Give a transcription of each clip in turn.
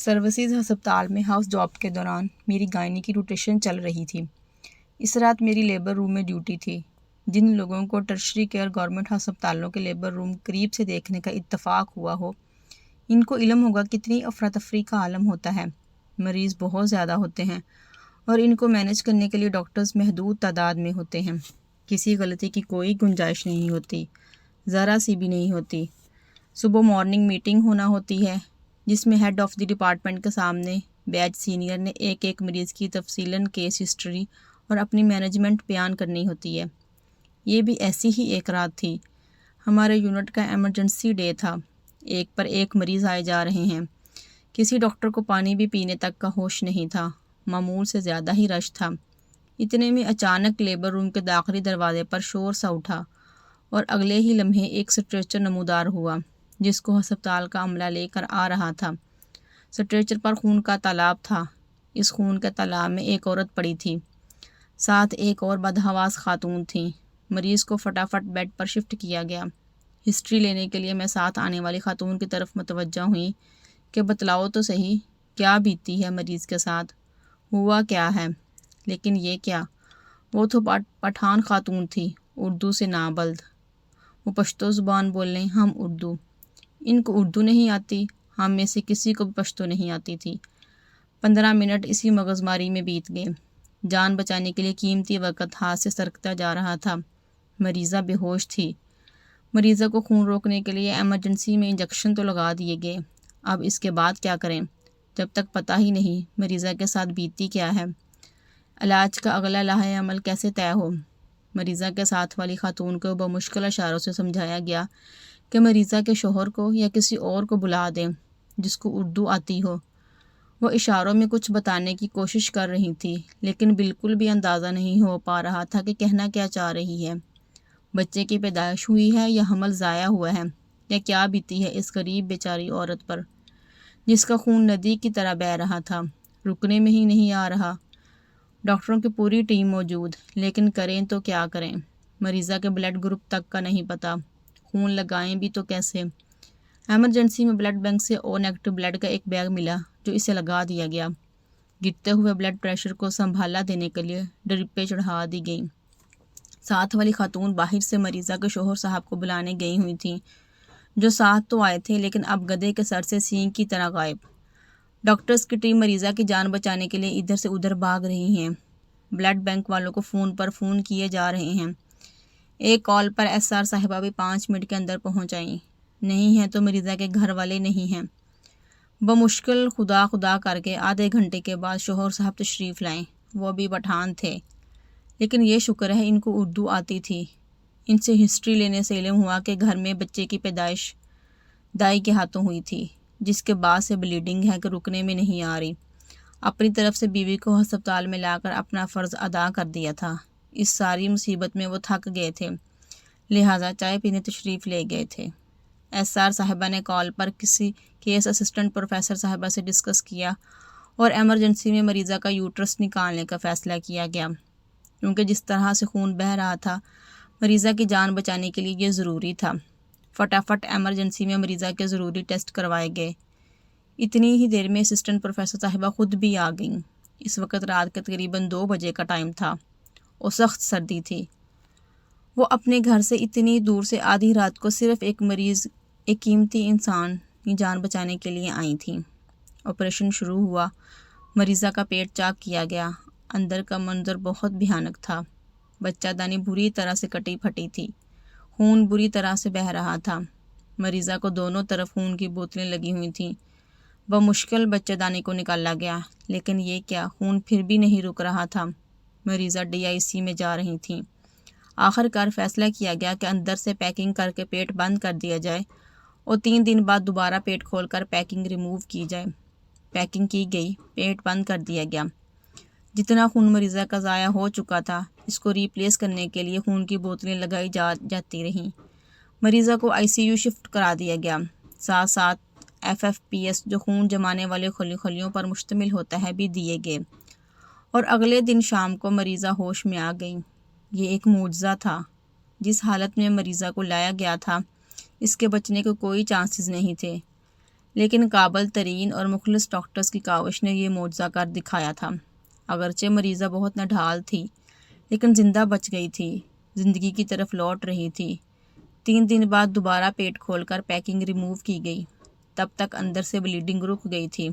Services ہسپتال میں house job کے دوران میری گائنی کی روٹیشن چل رہی تھی۔ اس رات میری لیبر روم میں ڈیوٹی تھی۔ جن لوگوں کو ٹرشری کیئر گورنمنٹ ہسپتالوں کے لیبر روم قریب سے دیکھنے کا اتفاق ہوا ہو، ان کو علم ہوگا کتنی افراتفری کا عالم ہوتا ہے۔ مریض بہت زیادہ ہوتے ہیں اور ان کو مینج کرنے کے لیے ڈاکٹرز محدود تعداد میں ہوتے ہیں۔ کسی غلطی کی کوئی گنجائش نہیں ہوتی، ذرا سی بھی نہیں ہوتی۔ صبح مارننگ میٹنگ ہونا ہوتی ہے جس میں ہیڈ آف دی ڈپارٹمنٹ کے سامنے بیچ سینئر نے ایک ایک مریض کی تفصیلاً کیس ہسٹری اور اپنی مینجمنٹ بیان کرنی ہوتی ہے۔ یہ بھی ایسی ہی ایک رات تھی۔ ہمارے یونٹ کا ایمرجنسی ڈے تھا۔ ایک پر ایک مریض آئے جا رہے ہیں۔ کسی ڈاکٹر کو پانی بھی پینے تک کا ہوش نہیں تھا۔ معمول سے زیادہ ہی رش تھا۔ اتنے میں اچانک لیبر روم کے داخلی دروازے پر شور سا اٹھا اور اگلے ہی لمحے ایک سٹریچر نمودار ہوا جس کو ہسپتال کا عملہ لے کر آ رہا تھا۔ سٹریچر پر خون کا تالاب تھا۔ اس خون کے تالاب میں ایک عورت پڑی تھی، ساتھ ایک اور بدحواس خاتون تھیں۔ مریض کو فٹافٹ بیڈ پر شفٹ کیا گیا۔ ہسٹری لینے کے لیے میں ساتھ آنے والی خاتون کی طرف متوجہ ہوئی کہ بتلاؤ تو صحیح، کیا بیتی ہے مریض کے ساتھ، ہوا کیا ہے؟ لیکن یہ کیا؟ وہ تو پٹھان خاتون تھی، اردو سے نابلد۔ وہ پشتو زبان بولیں، ہم اردو۔ ان کو اردو نہیں آتی؟ ہم میں سے کسی کو بھی پشتو نہیں آتی تھی۔ 15 منٹ اسی مغزماری میں بیت گئے۔ جان بچانے کے لیے قیمتی وقت ہاتھ سے سرکتا جا رہا تھا۔ مریضہ بے ہوش تھی۔ مریضہ کو خون روکنے کے لیے ایمرجنسی میں انجیکشن تو لگا دیے گئے، اب اس کے بعد کیا کریں؟ جب تک پتہ ہی نہیں مریضہ کے ساتھ بیتی کیا ہے، علاج کا اگلا لائحہ عمل کیسے طے ہو۔ مریضہ کے ساتھ والی خاتون کو بمشکل اشاروں سے سمجھایا گیا کہ مریضہ کے شوہر کو یا کسی اور کو بلا دیں جس کو اردو آتی ہو۔ وہ اشاروں میں کچھ بتانے کی کوشش کر رہی تھی لیکن بالکل بھی اندازہ نہیں ہو پا رہا تھا کہ کہنا کیا چاہ رہی ہے۔ بچے کی پیدائش ہوئی ہے یا حمل ضائع ہوا ہے، یا کیا بیتی ہے اس غریب بیچاری عورت پر جس کا خون ندی کی طرح بہہ رہا تھا، رکنے میں ہی نہیں آ رہا۔ ڈاکٹروں کی پوری ٹیم موجود، لیکن کریں تو کیا کریں؟ مریضہ کے بلڈ گروپ تک کا نہیں پتہ، خون لگائیں بھی تو کیسے؟ ایمرجنسی میں بلڈ بینک سے او نیگیٹو بلڈ کا ایک بیگ ملا جو اسے لگا دیا گیا۔ گرتے ہوئے بلڈ پریشر کو سنبھالا دینے کے لیے ڈرپیں چڑھا دی گئیں۔ ساتھ والی خاتون باہر سے مریضہ کے شوہر صاحب کو بلانے گئی ہوئی تھیں، جو ساتھ تو آئے تھے لیکن اب گدھے کے سر سے سینگ کی طرح غائب۔ ڈاکٹرز کی ٹیم مریضہ کی جان بچانے کے لیے ادھر سے ادھر بھاگ رہی ہیں۔ بلڈ بینک والوں کو فون پر فون کیے جا رہے ہیں۔ ایک کال پر ایس آر صاحبہ بھی 5 منٹ کے اندر پہنچ آئیں۔ نہیں ہیں تو مریضہ کے گھر والے نہیں ہیں۔ بمشکل خدا خدا کر کے آدھے گھنٹے کے بعد شوہر صاحب تشریف لائیں۔ وہ بھی پٹھان تھے، لیکن یہ شکر ہے ان کو اردو آتی تھی۔ ان سے ہسٹری لینے سے علم ہوا کہ گھر میں بچے کی پیدائش دائی کے ہاتھوں ہوئی تھی، جس کے بعد سے بلیڈنگ ہے کہ رکنے میں نہیں آ رہی۔ اپنی طرف سے بیوی کو ہسپتال میں لا کر اپنا فرض ادا کر دیا تھا۔ اس ساری مصیبت میں وہ تھک گئے تھے، لہٰذا چائے پینے تشریف لے گئے تھے۔ ایس آر صاحبہ نے کال پر کسی کیس اسسٹنٹ پروفیسر صاحبہ سے ڈسکس کیا اور ایمرجنسی میں مریضہ کا یوٹرس نکالنے کا فیصلہ کیا گیا، کیونکہ جس طرح سے خون بہہ رہا تھا مریضہ کی جان بچانے کے لیے یہ ضروری تھا۔ فٹافٹ ایمرجنسی میں مریضہ کے ضروری ٹیسٹ کروائے گئے۔ اتنی ہی دیر میں اسسٹنٹ پروفیسر صاحبہ خود بھی آ گئیں۔ اس وقت رات کے تقریباً 2 بجے کا ٹائم تھا اور سخت سردی تھی۔ وہ اپنے گھر سے اتنی دور سے آدھی رات کو صرف ایک مریض، ایک قیمتی انسان کی جان بچانے کے لیے آئی تھیں۔ آپریشن شروع ہوا۔ مریضہ کا پیٹ چاک کیا گیا۔ اندر کا منظر بہت بھیانک تھا۔ بچہ دانی بری طرح سے کٹی پھٹی تھی۔ خون بری طرح سے بہہ رہا تھا۔ مریضہ کو دونوں طرف خون کی بوتلیں لگی ہوئی تھیں۔ بمشکل بچہ دانی کو نکالا گیا، لیکن یہ کیا، خون پھر بھی نہیں رک رہا تھا۔ مریضہ DIC میں جا رہی تھیں۔ آخر کار فیصلہ کیا گیا کہ اندر سے پیکنگ کر کے پیٹ بند کر دیا جائے اور 3 دن بعد دوبارہ پیٹ کھول کر پیکنگ ریموو کی جائے۔ پیکنگ کی گئی، پیٹ بند کر دیا گیا۔ جتنا خون مریضہ کا ضائع ہو چکا تھا اس کو ریپلیس کرنے کے لیے خون کی بوتلیں لگائی جاتی رہیں۔ مریضہ کو ICU شفٹ کرا دیا گیا۔ ساتھ ساتھ FFPs جو خون جمانے والے خلیوں پر مشتمل ہوتا ہے بھی دیے گئے، اور اگلے دن شام کو مریضہ ہوش میں آ گئی۔ یہ ایک معجزہ تھا۔ جس حالت میں مریضہ کو لایا گیا تھا اس کے بچنے کے کوئی چانسز نہیں تھے، لیکن قابل ترین اور مخلص ڈاکٹرز کی کاوش نے یہ معجزہ کر دکھایا تھا۔ اگرچہ مریضہ بہت نڈھال تھی لیکن زندہ بچ گئی تھی، زندگی کی طرف لوٹ رہی تھی۔ 3 دن بعد دوبارہ پیٹ کھول کر پیکنگ ریموو کی گئی، تب تک اندر سے بلیڈنگ رک گئی تھی۔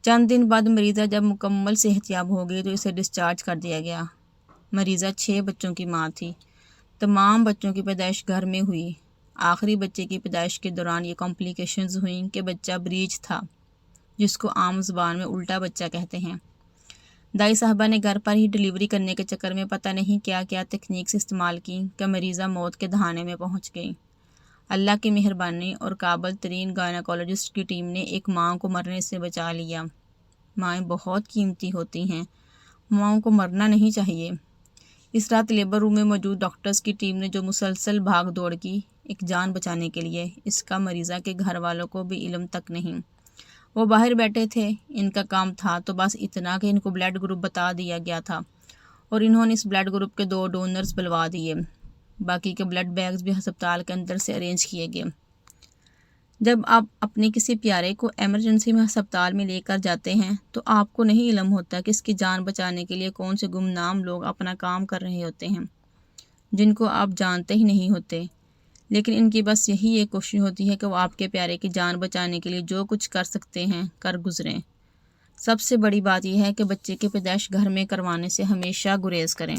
چند دن بعد مریضہ جب مکمل صحت یاب ہو گئی تو اسے ڈسچارج کر دیا گیا۔ مریضہ 6 بچوں کی ماں تھی۔ تمام بچوں کی پیدائش گھر میں ہوئی۔ آخری بچے کی پیدائش کے دوران یہ کمپلیکیشنز ہوئیں کہ بچہ بریچ تھا، جس کو عام زبان میں الٹا بچہ کہتے ہیں۔ دائی صاحبہ نے گھر پر ہی ڈیلیوری کرنے کے چکر میں پتہ نہیں کیا کیا تکنیکس استعمال کیں کہ مریضہ موت کے دہانے میں پہنچ گئی۔ اللہ کی مہربانی اور قابل ترین گائنیکولوجسٹ کی ٹیم نے ایک ماں کو مرنے سے بچا لیا۔ مائیں بہت قیمتی ہوتی ہیں، ماؤں کو مرنا نہیں چاہیے۔ اس رات لیبر روم میں موجود ڈاکٹرز کی ٹیم نے جو مسلسل بھاگ دوڑ کی ایک جان بچانے کے لیے، اس کا مریضہ کے گھر والوں کو بھی علم تک نہیں۔ وہ باہر بیٹھے تھے، ان کا کام تھا تو بس اتنا کہ ان کو بلڈ گروپ بتا دیا گیا تھا اور انہوں نے اس بلڈ گروپ کے 2 ڈونرز بلوا دیے۔ باقی کے بلڈ بیگز بھی ہسپتال کے اندر سے ارینج کیے گئے۔ جب آپ اپنے کسی پیارے کو ایمرجنسی میں ہسپتال میں لے کر جاتے ہیں تو آپ کو نہیں علم ہوتا کہ اس کی جان بچانے کے لیے کون سے گمنام لوگ اپنا کام کر رہے ہوتے ہیں، جن کو آپ جانتے ہی نہیں ہوتے، لیکن ان کی بس یہی ایک کوشش ہوتی ہے کہ وہ آپ کے پیارے کی جان بچانے کے لیے جو کچھ کر سکتے ہیں کر گزریں۔ سب سے بڑی بات یہ ہے کہ بچے کی پیدائش گھر میں کروانے سے ہمیشہ گریز کریں۔